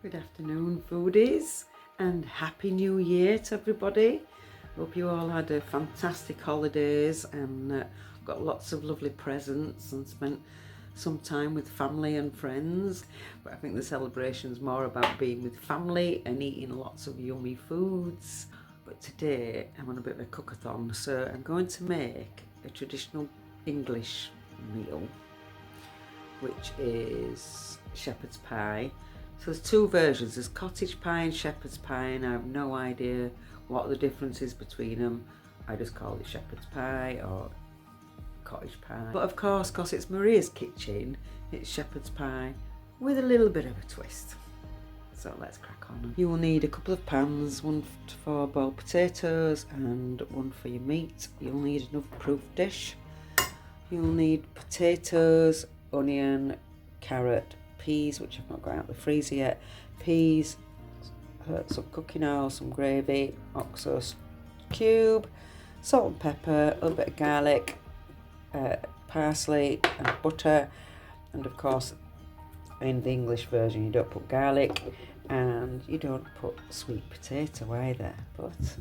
Good afternoon, foodies, and Happy New Year to everybody. Hope you all had a fantastic holidays and got lots of lovely presents and spent some time with family and friends. But I think the celebration's more about being with family and eating lots of yummy foods. But today I'm on a bit of a cookathon, so I'm going to make a traditional English meal, which is shepherd's pie. So there's two versions, there's cottage pie and shepherd's pie, and I have no idea what the difference is between them. I just call it shepherd's pie or cottage pie. But of course, because it's Maria's kitchen, it's shepherd's pie with a little bit of a twist. So let's crack on. You will need a couple of pans, one for boiled potatoes and one for your meat. You'll need another proof dish. You'll need potatoes, onion, carrot, peas, which I've not got out of the freezer yet, peas, some cooking oil, some gravy, oxo cube, salt and pepper, a little bit of garlic, parsley and butter, and of course in the English version you don't put garlic and you don't put sweet potato either, but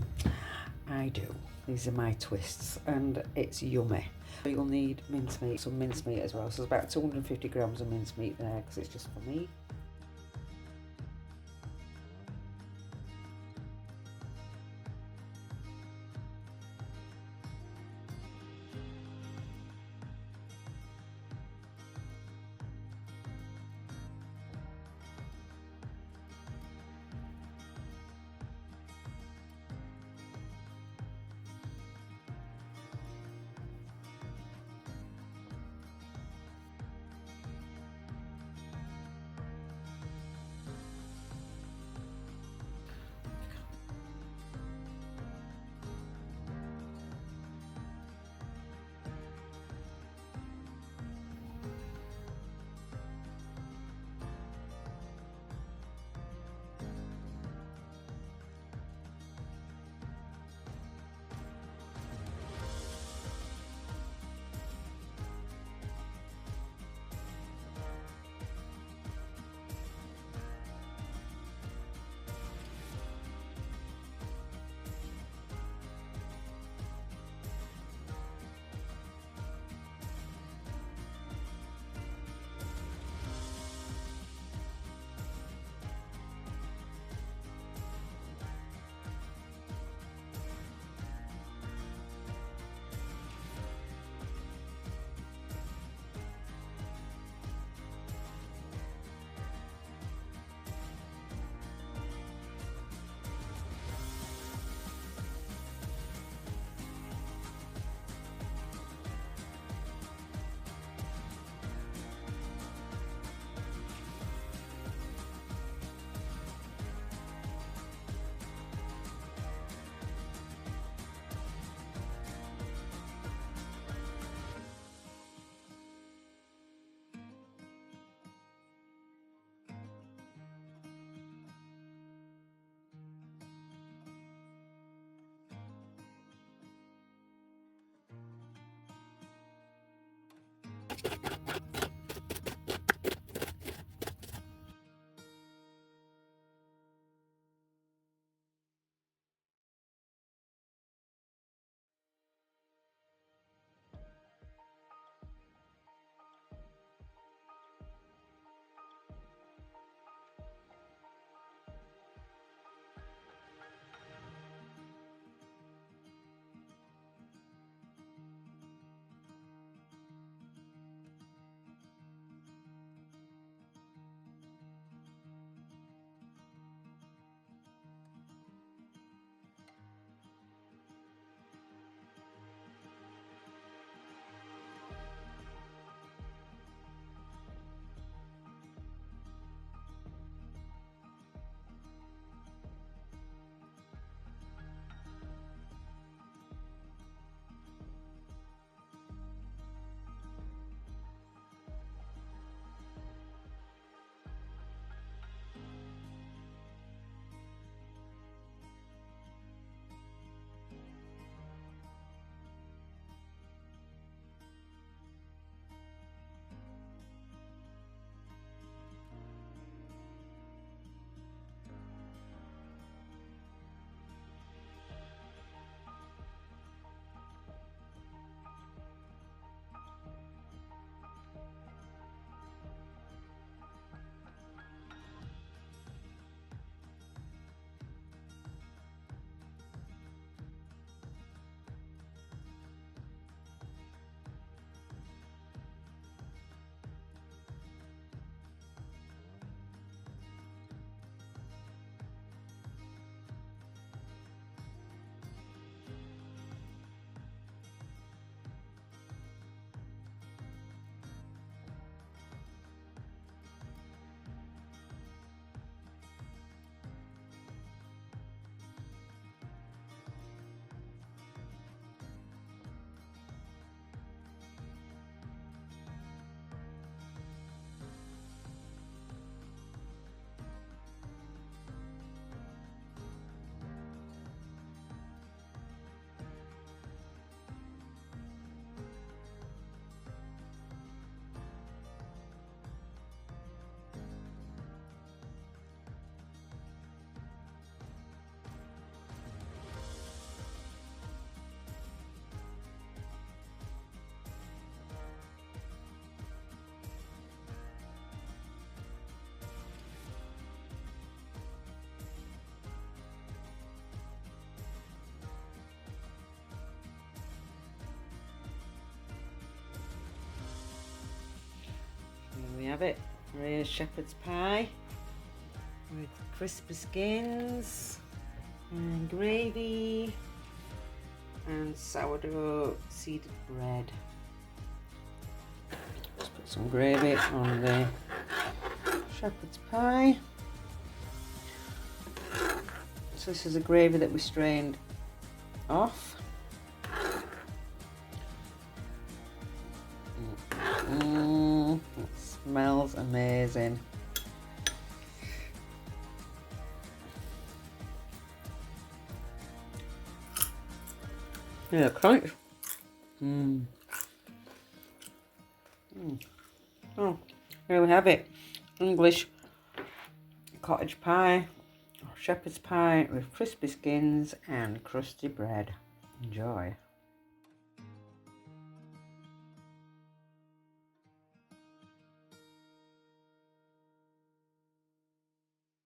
I do. These are my twists and it's yummy. You'll need mincemeat, some mincemeat as well, so there's about 250 grams of mincemeat there because it's just for me. have it. Raised shepherd's pie with crispy skins and gravy and sourdough seeded bread. Just put some gravy on the shepherd's pie. So this is a gravy that we strained off. It smells amazing. Yeah, crunch. Oh, here we have it. English cottage pie, or shepherd's pie with crispy skins and crusty bread. Enjoy.